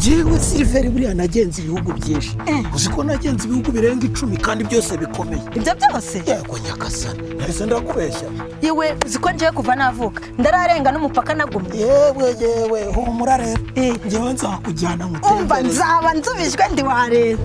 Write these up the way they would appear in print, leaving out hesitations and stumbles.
Jewe Silver buriya nagenze ibihugu byinshi. Uziko nagenze ibihugu birenga 10 kandi byose bikomeye. Ibyo byose? Yego nyakasana. Nahise ndakubeshya. Yewe uziko nje kuva navuka. Ndararenga n'umupaka nagumye. Yewe humura rero. Ngewe nzakujyana mutembere. Umva nzaba nzubijwe ndi warera.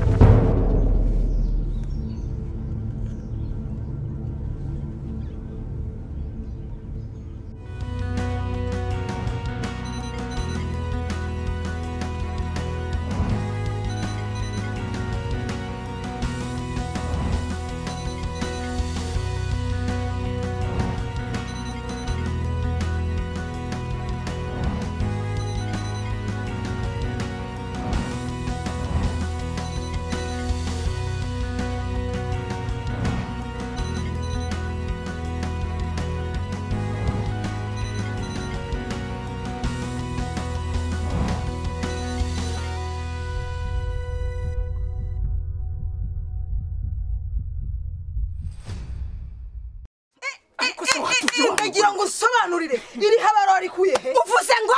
Ndagira ngo sobanurire iri habaro ari kuyehe Uvuze ngo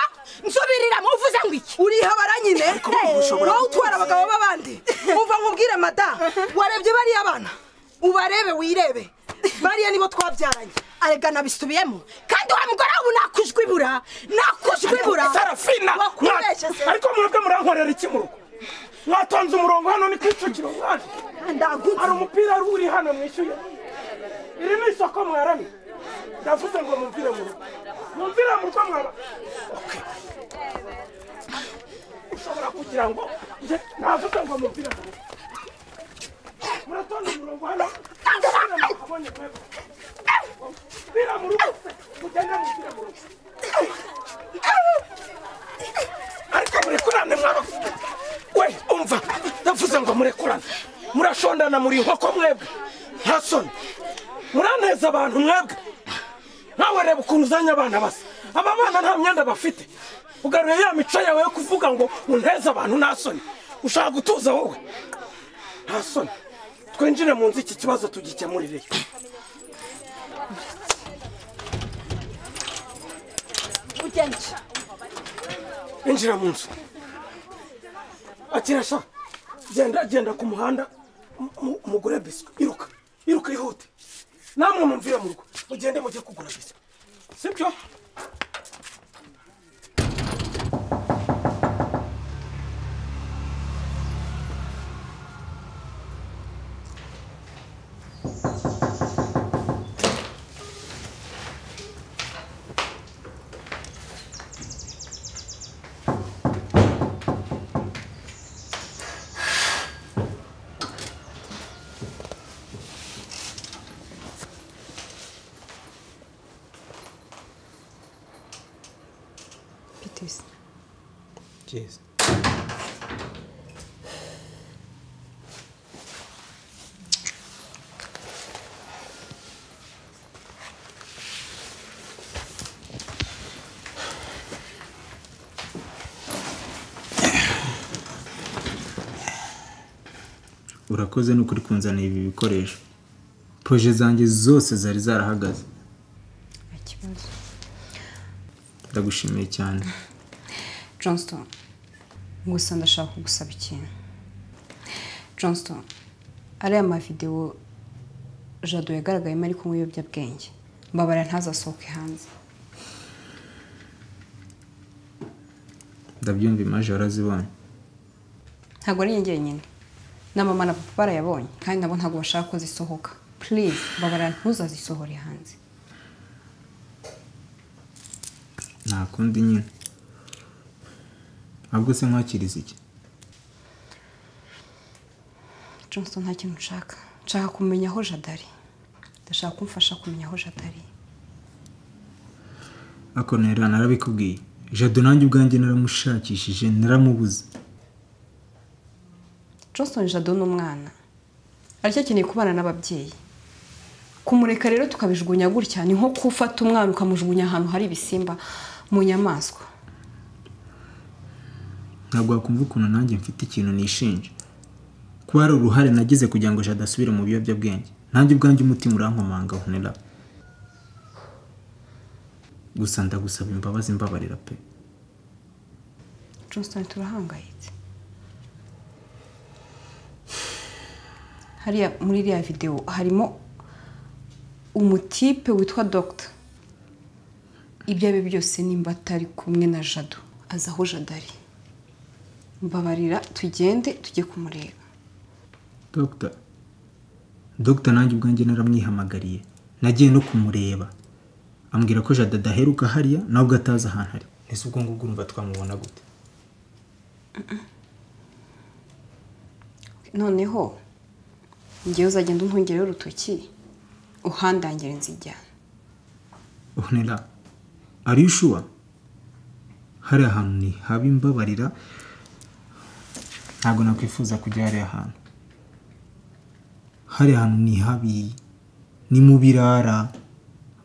nsubirira muvuze ngo iki uri habara nyine wowe utwara abagabo babandi umva nkubwire mada warebye bari abana ubarebe wirebe bariya nibo twabyaranye arega nabisubiyemo kandi wa mugore ubu nakujwibura Sarafina ariko mwebwe murankorera iki mu rugo mwatonze umurongo hano ni kwicukiro mwaje hari umupira uri hano mwishyuye iri ni isoko mwarami ndavuze ngo mumvire mu rugo mwaba ushobora kugira ngo navuze ngo mumvire mu rugo muratonze umurongo hano abonye mwebwe mvira mu rugo mugende mumvire mu rugo ariko murekurane mwaba we umva ndavuze ngo murekurane murashondana muri inkoko mwebwe nta soni muraneza abantu mwebwe nawe reba ukuntu uzanye abana basa aba bana nta myenda bafite ugaruye ya mico yawe yo kuvuga ngo unteze abantu nta soni ushaka gutuza wowe nta soni twinjire mu nzu iki kibazo tugikemurire injira mu nzu akira sha genda ku muhanda umugore biswi iruka ihute namwe mumvira mu rugo mugende mujye kugura biswi sibyo Cheers. Urakoze n'ukuri kunzanira ibi bikoresho. Projet zanjye zose zari zarahagaze. Ikibazo. Ndagushimiye cyane. Johnston, gusa ndashaka kugusaba ikintu. Johnston, ariya mavideo Jado yagaragayemo ari kunywa ibiyobyabwenge. Mbabara ntazasohoke hanze. Ndabyumva imaje warazibonye. Ntabwo ari njye nyine. Na mama na papa barayabonye kandi nabo ntabwo bashaka ko zisohoka. Please, mbabara ntuzazisohore hanze. Nta kundi nyine. Ahubwo se nkwakiriza iki? Johnston nta kintu nshaka. Nshaka kumenya aho Jadari. Ndashaka kumfasha kumenya aho Jadari. Ako nera narabikubwiye. Jado nanjye ubwanjye naramushakishije naramubuze. Johnston Jado n'umwana. Aricyo kineye kubana n'ababyeyi. Kumureka rero tukabijugunya gutya ni nko kufata umwana ukamujugunya ahantu hari ibisimba mu nyamaswa. Ntabwo wakumva ukuntu nanjye mfite ikintu nishinja. Kuba ari uruhare nagize kugira ngo Jado asubire mu biyobyabwenge. Nanjye ubwanjye umutima urankomanga honera. Gusa ndagusaba imbabazi mbabarira pe. Johnston turahangayitse. Hariya muri iriya video harimo umutipe witwa Dr. Ibyo abe byose nimba atari kumwe na Jado aza aho Jado ari. Mbabarira tugende tujye kumureba. Dr. nanjye ubwanjye naramwihamagariye nagiye no kumureba ambwira ko Jado adaheruka hariya nabwo atazi ahantu ari. Ese ubwo ngubwo urumva twamubona gute? Noneho ngiye uzagenda untungere urutoki uhandangire nzijyana. Onera ari sure hari ahantu ni habi mbabarira ntabwo nakwifuza kujya hari ahantu. Hari ahantu ni habi ni mu birara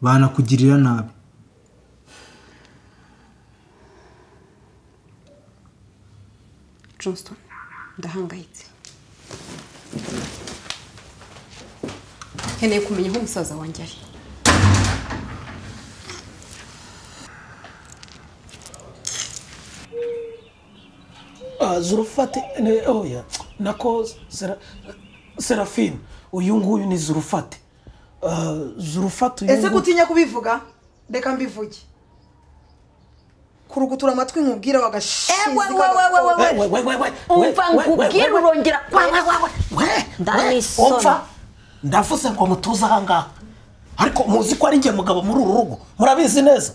banakugirira nabi. Johnston ndahangayitse. Nkeneye kumenya aho umusaza wanjye ari. Zurufate oya nako Serafine uyu nguyu ni Zurufate. Zurufate ese gutinya kubivuga reka mbivuge kurugutura amatwi nkubwira wagashize umva nkubwira urongera umva ndavuze ngo mutuze aha ngaha ariko muzi ko ari njye mugabo muri uru rugo murabizi neza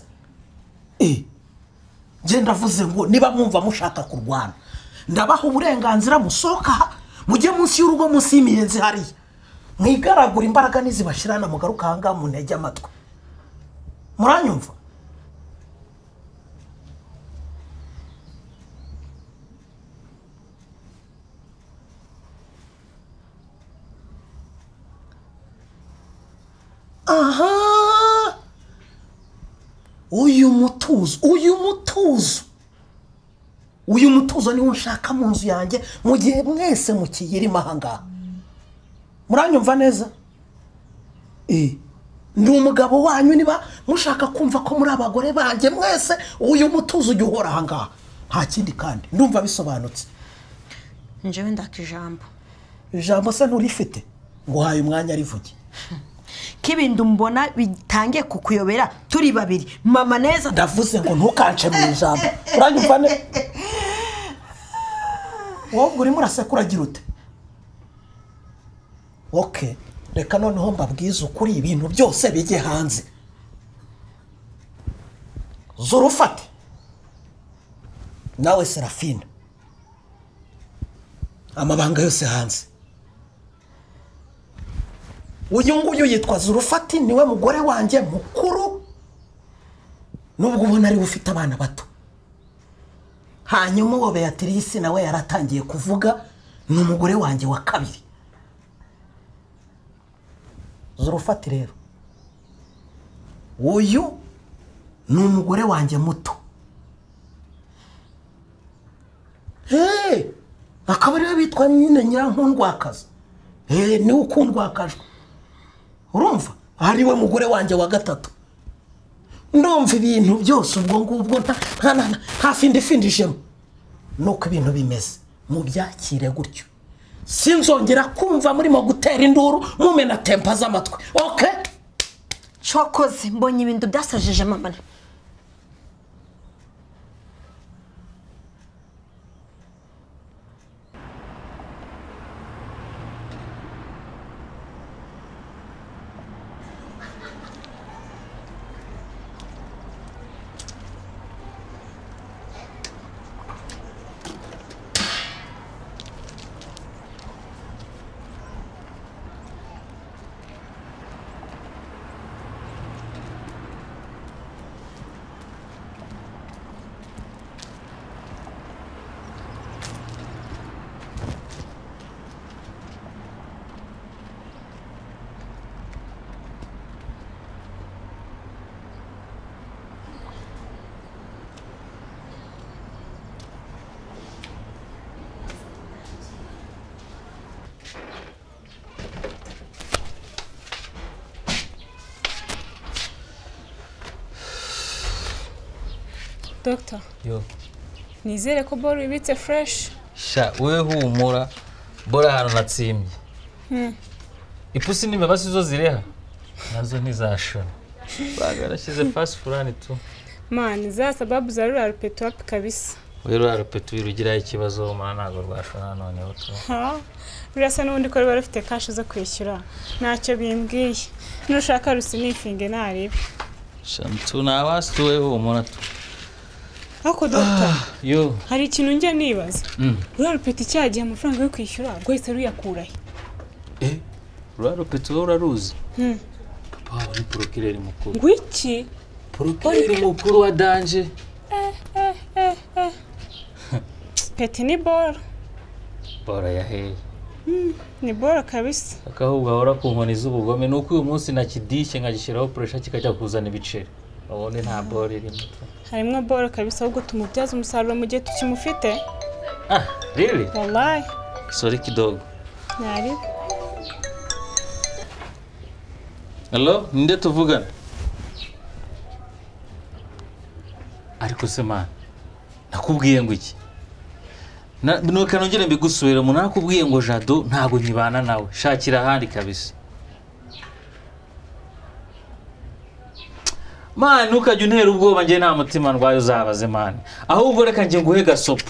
njye ndavuze ngo niba mwumva mushaka kurwana ndabaha uburenganzira musohoka mujye munsi y'urugo munsi y'imiyenzi hariya mwigaragura imbaraga nizibashirana mugaruka aha ngaha mu ntege amatwi muranyumva. Aha uyu mutuzo niwo nshaka mu nzu yanjye mu gihe mwese mukiyirimo aha ngaha muranyumva neza. Ndi umugabo wanyu niba mushaka kumva ko muri abagore banjye mwese uyu mutuzo ujye uhora aha ngaha nta kindi kandi ndumva bisobanutse. Njyewe ndaka ijambo se nturifite ngo uhaye umwanya rivuge k'ibintu mbona bitangiye kukuyobera turi babiri mama neza ndavuze ngo ntukance mu ijambo uranyumva ne wowe urimo urasekura gira ute. Okay reka noneho mbabwize ukuri ibintu byose bijye hanze. Zurufate nawe Serafine amabanga yose hanze. Uyu nguyu yitwa Zurufati niwe mugore wanjye mukuru nubwo ubona ari ufite abana bato. Hanyuma uwo Beatrice nawe yaratangiye kuvuga ni umugore wanjye wa kabiri. Zurufati rero uyu ni umugore wanjye muto. Akaba ariwe bitwa nyine Nyirankundwakazi. Ni ukundwakajwe urumva ariwe mugore wanjye wa gatatu. Ndumva ibintu byose ubwo ngubwo nta findishemo nuko ibintu bimeze mu byakire gutyo sinzongera kumva murimo gutera induru mumena tempa z'amatwi. Okay cokoze mbonye ibintu byasajije mama. Doctor. Yo. nizere ko boro ibitse fresh. Sha we humura bora hano natsimbye. Ipusi n'imbeba zo zireha nazo ntizashona. Bagarashize fast fulani tu. Man, za sababu za rura rupeto wapi kabisa. Rura rupeto wirugira ikibazo mana ntago rwashona noneho tu. Ha. Birasa n'undi ko bari bafite cash zo kwishyura. Ntacyo bimbwiye. Nushaka rusinifinge naribe. Shamtu na wastu we humura tu. Ako doctor. Yo. Hari ikintu njye nibaza. Rura rupeto cyagiye amafaranga yo kwishyura rwese ruyakurahe. Rura rupeto uraruzi? Papa uri procureur mukuru. Ngwiki? Procureur mukuru wa danger. Peti ni bora. Bora ya hey. Ni bora kabisa. Akahubwo ahora ku nkoni z'ubugome nuko uyu munsi nakidishe nkagishiraho pressure kikajya kuzana ibiceri. Abone nta bora irimo. Harimwo bora kabisa ahubwo tumubyaza umusaruro mu gihe tukimufite. Really? Wallahi. Sorry kidogo. Nari. Hello, ninde tuvugana? Ariko sema nakubwiye ngo iki? Nuko nongere mbigusubira mu nakubwiye ngo Jado ntago nyibana nawe. Shakira ahandi kabisa. Man, nukajya untera ubwoba nge nta mutima ndwaye uzabaze man. Ahubwo reka nge nguhe gasopo.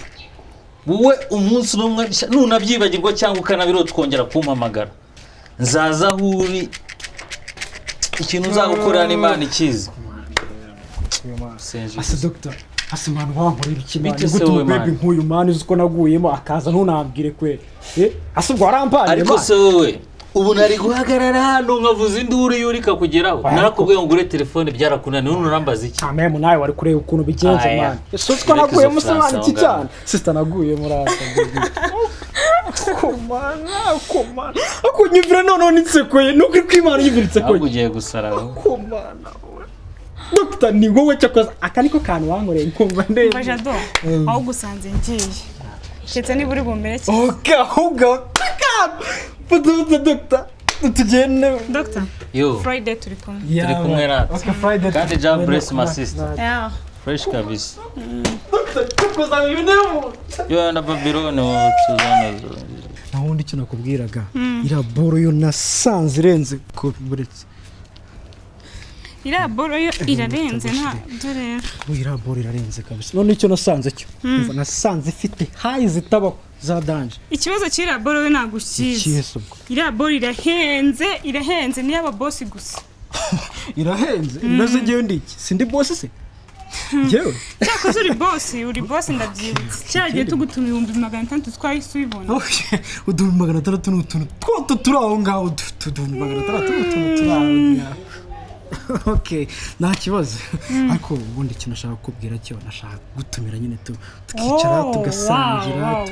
Wowe umunsi numwe nunabyibagirwa cyangwa ukanabiro twongera kumpamagara. Nzaza huri ikintu uzagukorera n'Imana ikizi. Ase doctor, ase man wankorera ikimana gutuma baby nkuyu man uko naguyemo akaza ntunambwire kwere. Ase ubwo arampanye. Ariko se wowe ubu nari guhagarara hano nkavuza induru yurika kugeraho. Narakubwiye ngo ure telefone byarakunaniye nurambaza iki? Amemo nawe wari kureba ukuntu bigenze man. Sozi ko naguye musamana iki cyane. Sister naguye murasa. Komana. Akunyivira none nitsekoye nuko kwimana yiviritse koye. Ugiye gusaraho. Komana. Doctor ni wowe cyakoze akaniko kantu wankoreye nkumva ndende. Bajado. Aho gusanze ngiye. Ketse ni buri bumereke. Okay, ahubwo taka. Puto doctor. Tugende. Doctor. Yo. Friday turi kumwe. Turi kumwe rata. Okay, Friday. Kandi job bless my sister. Yeah. Fresh kabisa. Doctor, tukoza ibintu. Yo na Babylone tuzana zo. Nahundi cyo nakubwiraga. Ira boro yo nasanze irenze ko buretse. Ira boro yo irarenze nta dore. Ira boro irarenze kabisa. None icyo nasanze cyo. Umva nasanze ifite high zitabaho za danger. Ikibazo cy'ira boro we nagushyize. Ira boro irahenze ni aba boss gusa. Irahenze. Naze ngiye ndiki. Sindi boss se. Jewe. Cyakoze uri boss ndabyibutse. Cyagiye tugutuma 600 twayisubibona. Udumba 600 n'utuntu twoto turaho ngaho tudumba 600 n'utuntu turaho. Okay, nta kibazo. Ariko ubundi kintu nashaka kubwira cyo nashaka gutumira nyine tukicara tugasangira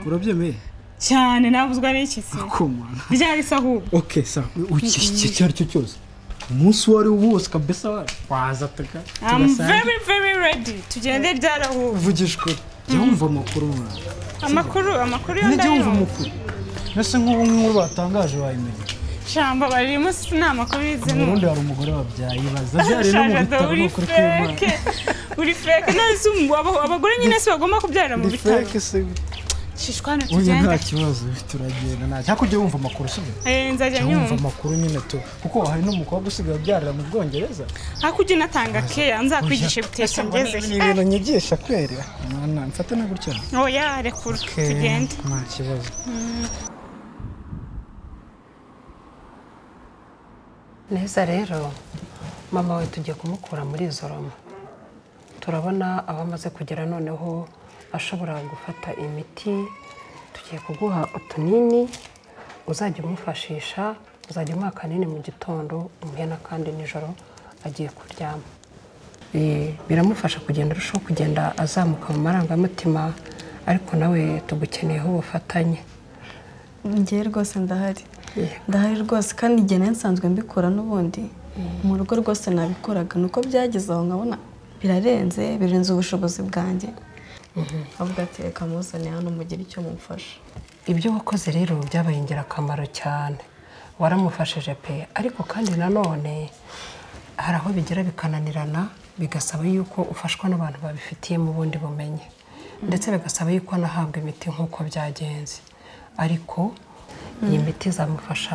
urabyemeye cyane nabuzwa n'iki se byari sahubu. Okay sa iki cyari cyo cyose umunsi wari wose kabisa waza I'm very ready tugende ryaraho vugishwe yumva amakuru yo nese nk'ubu batangaje wayimenye Shamba bari musi nta makuru yize no. Ubundi hari umugore wabyaye ibaza byari no mu bitaro no kuri kwima. Uri fake nazo abagore nyine se bagomba kubyarira mu bitaro. Fake se. Shishwana tugenda. Nta kibazo turagenda nta. Cyakujye wumva makuru se. Nzajya nyumva makuru nyine to. Kuko hari no mukobwa usigaye byarira mu Bwongereza. Hakujye natanga care nzakwigisha bitesha ngeze. Ibintu nyigisha kwera. Mwana mfate na gutya. Oya rekura tugende. Nta kibazo. Neza rero mama we tugiye kumukura muri izo Roma. Turabona abamaze kugera noneho ashobora gufata imiti. Tugiye kuguha utunini uzajya umufashisha, uzajya umuha kanini mu gitondo umuhena kandi nijoro agiye kuryama. Biramufasha kugenda arushaho kugenda azamuka mu marangamutima, ariko nawe tugukeneyeho ubufatanye. Ngiye rwose ndahari rwose kandi igihe nsanzwe mbikora n'ubundi mu rugo rwose nabikoraga nuko byageze aho nkabona birenze ubushobozi bwanjye. Avuga ati reka muzane hano mugire icyo mumfasha. Ibyo wakoze rero byabaye ingirakamaro cyane, waramufashije pe, ariko kandi nanone hari aho bigera bikananirana bigasaba yuko ufashwa n'abantu babifitiye mu bundi bumenyi. ndetse bigasaba yuko anahabwa imiti nk'uko byagenze ariko iyi miti izamufasha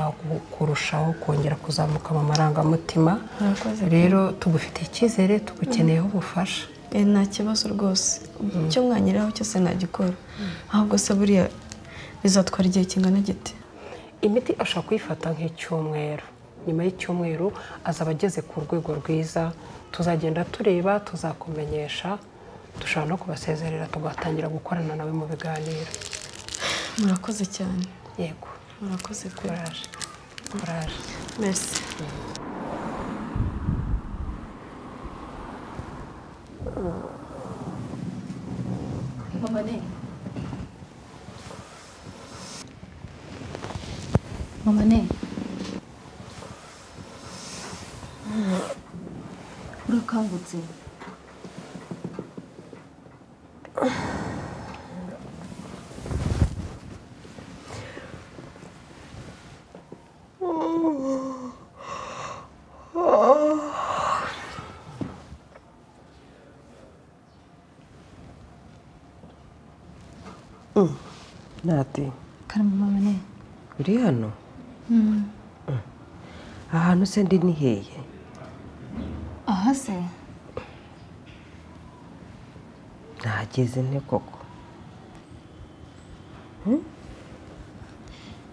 kurushaho kongera kuzamuka mu marangamutima rero tugufitiye icyizere tugukeneyeho ubufasha nta kibazo rwose icyo mwanyiraho cyose nagikora ahubwo se buriya bizatwara igihe kingana gite imiti ashobora kuyifata nk'icyumweru nyuma y'icyumweru azaba ageze ku rwego rwiza tuzagenda tureba tuzakumenyesha dushobora no kubasezerera tugatangira gukorana nawe mu biganiro murakoze cyane yego murakoze kuraje merci Mama ne urakangutse Nati karama mama ne uri hano ahantu se ndi ni heye aha se nahageze nte koko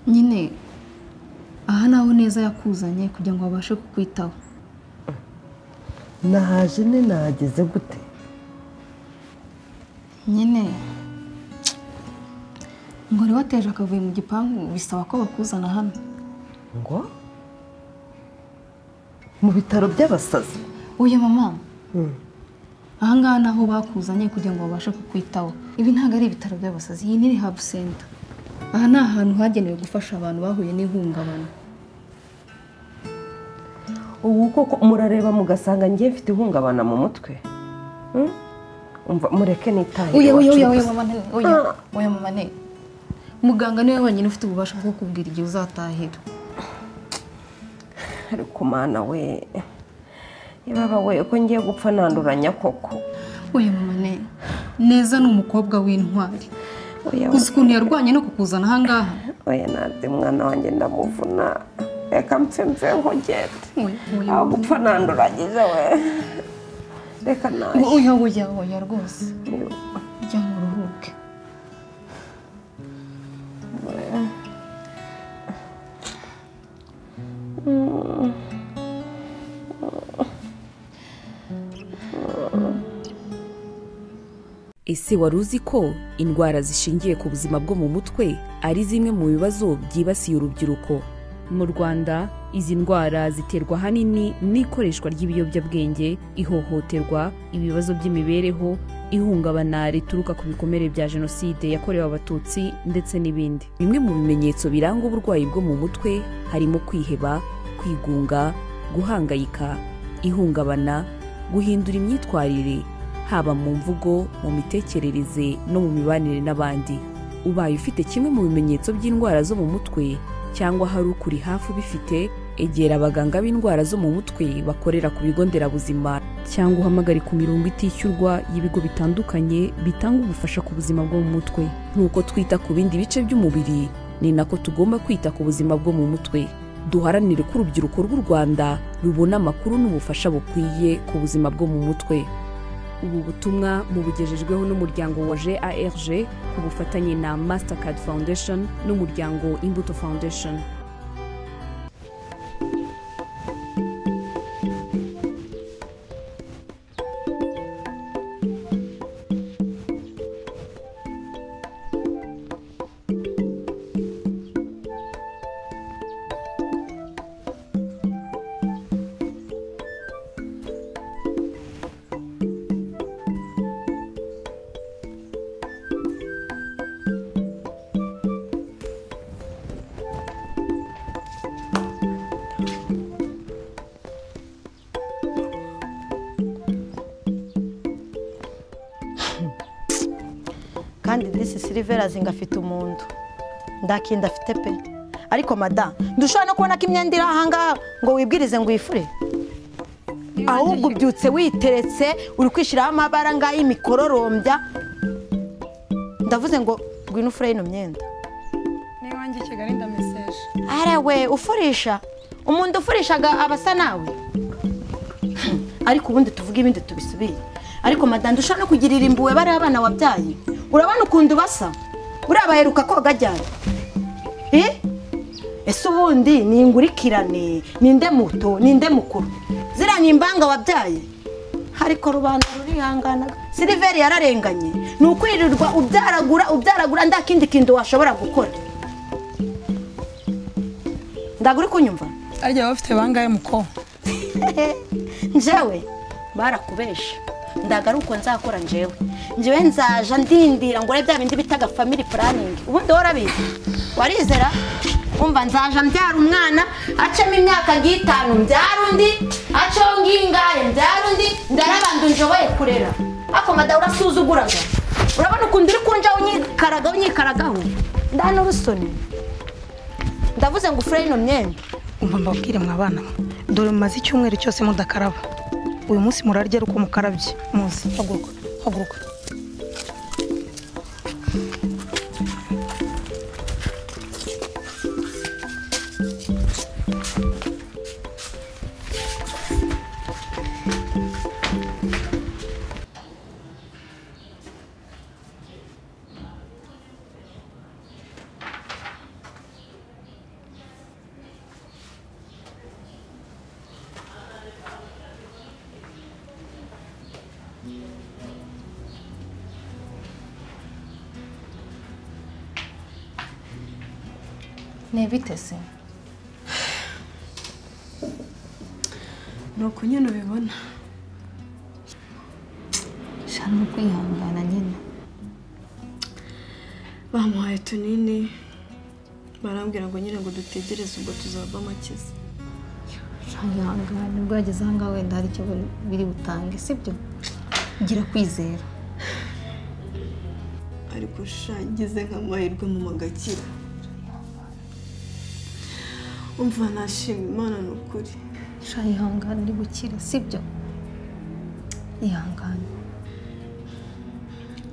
nyine aha naho neza yakuzanye kugira ngo abashe kukwitaho nahaje ne nahageze gute nyine ngo wateje akavuye mu gipangu bisaba ko bakuzana hano ngo mu bitaro by'abasazi oya mama aha ngaha naho bakuzanye kugira ngo babashe kukwitaho ibi ntabwo ari ibitaro by'abasazi iyi ni rehab center aha ni ahantu hagenewe gufasha abantu bahuye n'ihungabana ubu koko murareba mugasanga ngiye mfite ihungabana mu mutwe umva mureke nitaye oya mama ne muganga niwe wenyine ufite ububasha bwo kubwira igihe uzatahira ariko mana we ibaba we ko ngiye gupfa nanduranya koko oya mama ne neza ni umukobwa w'intwari uzi ukuntu yarwanye no kukuzana aha ngaha oya nade mwana wanjye ndamuvuna reka mpfe nkugende aho gupfa nanduranyije we reka nawe oya rwose jya mu ruhuke ese wari uzi ko indwara zishingiye ku buzima bwo mu mutwe ari zimwe mu bibazo byibasiye urubyiruko mu Rwanda izi ndwara ziterwa ahanini n'ikoreshwa ry'ibiyobyabwenge ihohoterwa ibibazo by'imibereho ihungabana rituruka ku bikomere bya jenoside yakorewe abatutsi ndetse n'ibindi bimwe mu bimenyetso biranga uburwayi bwo mu mutwe harimo kwiheba kwigunga guhangayika ihungabana guhindura imyitwarire haba mu mvugo mu mitekerereze no mu mibanire n'abandi ubaye ufite kimwe mu bimenyetso by'indwara zo mu mutwe cyangwa hari ukuri hafi ubifite egera abaganga b'indwara zo mu mutwe bakorera ku bigo nderabuzima cyangwa uhamagare ku mirongo itishyurwa y'ibigo bitandukanye bitanga ubufasha ku buzima bwo mu mutwe nk'uko twita ku bindi bice by'umubiri ni nako tugomba kwita ku buzima bwo mu mutwe duharanire ko urubyiruko rw'u Rwanda rubona amakuru n'ubufasha bukwiye ku buzima bwo mu mutwe ubu butumwa mubugejejweho n'umuryango wa GARG ku bufatanye na Mastercard Foundation n'umuryango Imbuto Foundation. kandi disi Silvera zingafite umuntu ndakinda afite pe ariko madam ndushaka no kubona ko imyenda iri ahanga ngo wibwirize ngo uyifure ahubwo ubyutse witeretse uri kwishiraho amabara ngaho imikororombya ndavuze ngo ngwino ufure ino myenda niba wanjye Kigali ndameseje arawe ufurisha umuntu ufurishaga abasa nawe ariko ubundi tuvuga ibindi tubisubire ariko madanda ushaka no kugirira imbuwe bari abana wabyaye urabona ukuntu basa urabaheruka koga ryari ese ubundi ni ingurikirane ninde muto ninde mukuru ziranye imbanga wabyaye ariko rubanda rurihanganaga Silver yararenganye ni ukwirirwa ubyaragura ndakindi kintu washobora gukora ndaguri kunyumva arya bafite bangaye muko njewe barakubesha ndagaruko nzakora njewe nzaja ndindira ngo bya bindi bitaga family planning ubundi warabizi warizera umva nzaja mbyara umwana acemo imyaka 5 mbyara undi acongingaye mbyara undi ndarabandu njoboye kurera ako mada urasuzuguraga urabona ukundi uri kunja unyikaragaho ndana urusoni ndavuze ngo ufure ino myenda umva mbabwire mwabana dore mumaze icyumweru cyose mudakaraba uyu munsi murarya ruko mukarabye muzi haguruka Nebite se nuko nyine ubibona shano kwihangana nyine bamuhaye tunini barambwira ngo nyine ngo dutegereze ubwo tuzava amakiza shayangana nibwo yageze ahangaha wenda hari icyo biri butange sibyo gira kwizera ariko shagize nk'amahirwe mu magakira umva nashima Imana n'ukuri shayihangana uri bukire sibyo ihangana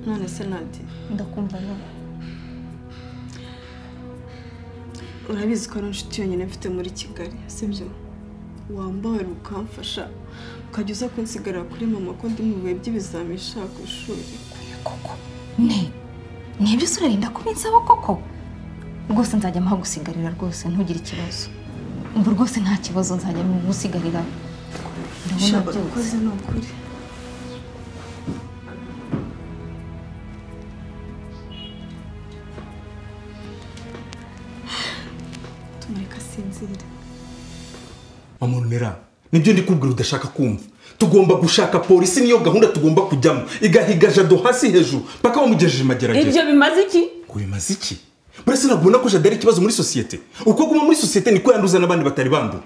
none se Nadia ndakumva no urabizi ko ari inshuti yonyine mfite muri Kigali sibyo wambaye ukamfasha ukajya uza kunsigarira kuri mama ko ndi mu bihe by'ibizamisha ku ishuri koko nibyo urarinda kubinsaba koko rwose nzajya mpagusigarira rwose ntugire ikibazo umva rwose nta kibazo nzajya mugusigarira ndabona byose ni ukuri tumureka sinzira mama Runera nibyo ndi kubwira udashaka kumva tugomba gushaka polisi niyo gahunda tugomba kujyamo igahiga Jado hasi hejuru paka bamugejeje magerageza ibyo bimaze iki ngo bimaze iki Burese nabona ko Jado ari ikibazo muri societe uko guma muri societe niko yanduza n'abandi batari bandura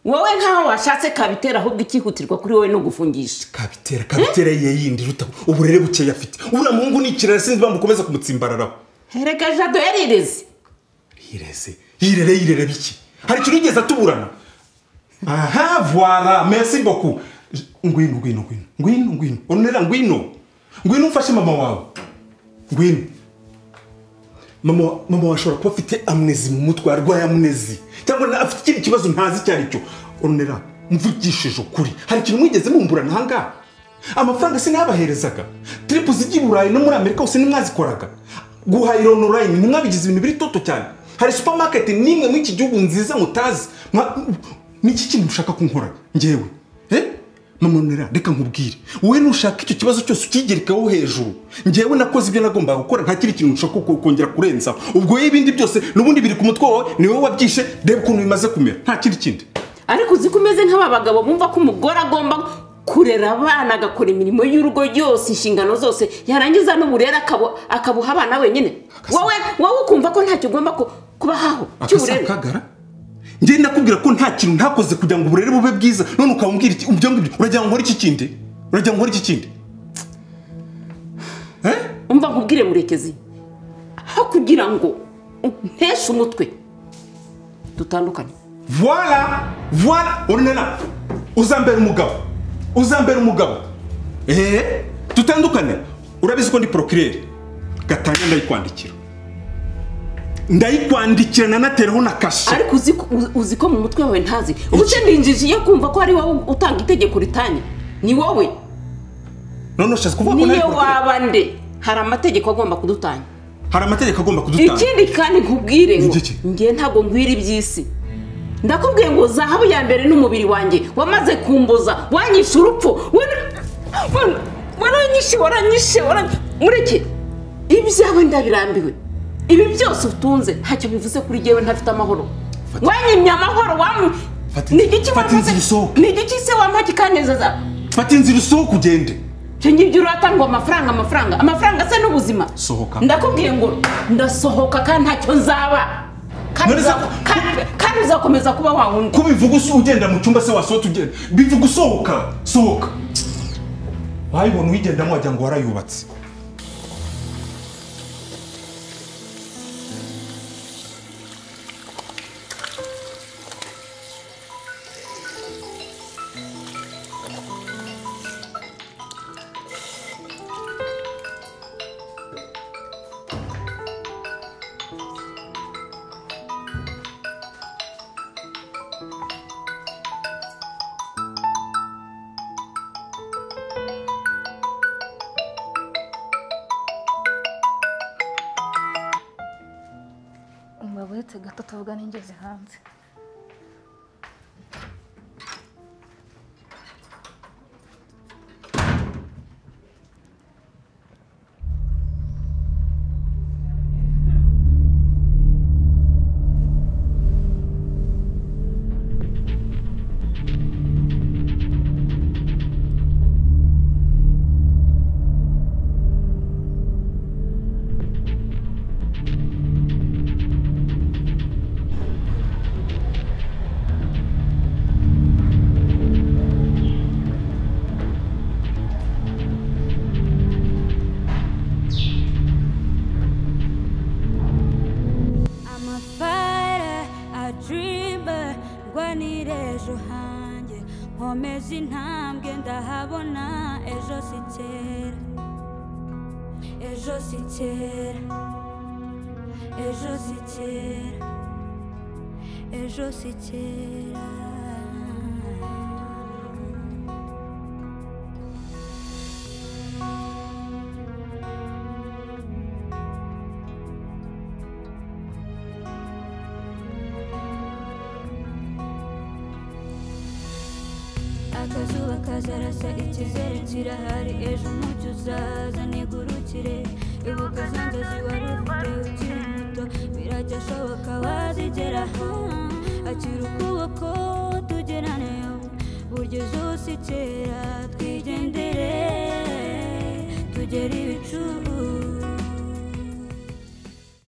wowe nkaho washatse kabitera ahubwo ikihutirwa kuri wowe no gufungisha kabitera yeyindi ruta uburere buke yafite ubura muhungu nikirara sinzi bamukomeza kumutsimbararaho hereka Jado yarireze yirere biki hari ikintu igeze atuburana aha voilà merci beaucoup ngwino onera ngwino mfashe mama wawe ngwino mama washobora kuba afite amnezi mu mutwe arwaye amnezi cyangwa afite ikindi kibazo ntazi cyari cyo onera mvugishije ukuri hari ikintu mwigeze mumburana hanga amafaranga sinabaherezaga trip zijya i Burayi no muri Amerika hose nimwazikoraga guhahira online nimwabigize ibintu biri toto cyane hari supermarket nimwe mu iki gihugu nziza mutazi niki kintu ushaka kunkora ngewe mama Runera reka nkubwire wowe nushaka icyo kibazo cyose ukigerekaho hejuru ngewe nakoze ibyo nagomba gukora nta kiri kintu ushaka kongera kurenza ubwo ibindi byose nubundi biri ku mutwe wawe ni wowe wabyishe reba ukuntu bimaze kumera nta kindi ariko uzikomeze nk'aba bagabo bumva ko umugore agomba kurera abana agakora imirimo y'urugo yose inshingano zose yarangiza n'uburere akabuha abana wenyine wowe ukumva ko ntacyo ugomba kubahaho cy'uburere njye nakubwira ko nta kintu ntakoze kugira ngo uburere bube bwiza none ukambwira iki ubyo ngibyo uragira ngo nkore iki kindi umva nkubwire murekezi aho kugira ngo nteshe umutwe dutandukanye voilà Runera uzambera umugabo dutandukane urabizi ko ndi procureur gatanya ndayikwandikira nanateraho na kashe. Ariko uzi ko mu mutwe wawe ntazi ubuse ndinjije yo kumva ko ari wowe utanga itegeko ritanya ni wowe none ushaka kuvuga ko niyo wabande hari amategeko agomba kudutanya ikindi kandi nkubwire ngo ngiye ntago ngwira iby'isi ndakubwiye ngo zahabu ya mbere n'umubiri wanjye wamaze kumbuza wanyisha urupfu waranyishe mureke ibyawe ndabirambiwe ibi byose utunze ntacyo bivuze kuri jewe ntafite amahoro wanyimye amahoro ni igiki se wampaki kanezeza fata inzira usohoka ugende ngibyo urata ngo amafaranga se n'ubuzima sohoka ndakubwiye ngo ndasohoka kandi ntacyo nzaba kandi uzakomeza kuba wawundi kubivuga ugenda mu cyumba se wasohoka ugenda bivuga sohoka wayibona uyigendamo wagira ngo warayubatse. uretse gato tuvuga n'ingeze hanze. nkomeza intambwe ndahabona ejo si kera ejo si kera ejo si kera ejo si kera akazuba kazarasa ikizere kirahari ejo umucyo uzaza nigurukire ibuka za nzozi wari ufite ukiri muto birajya ashoboka wazigeraho akira ukuboko tugeraneyo burya ejo si kera twigendere tugere ibicu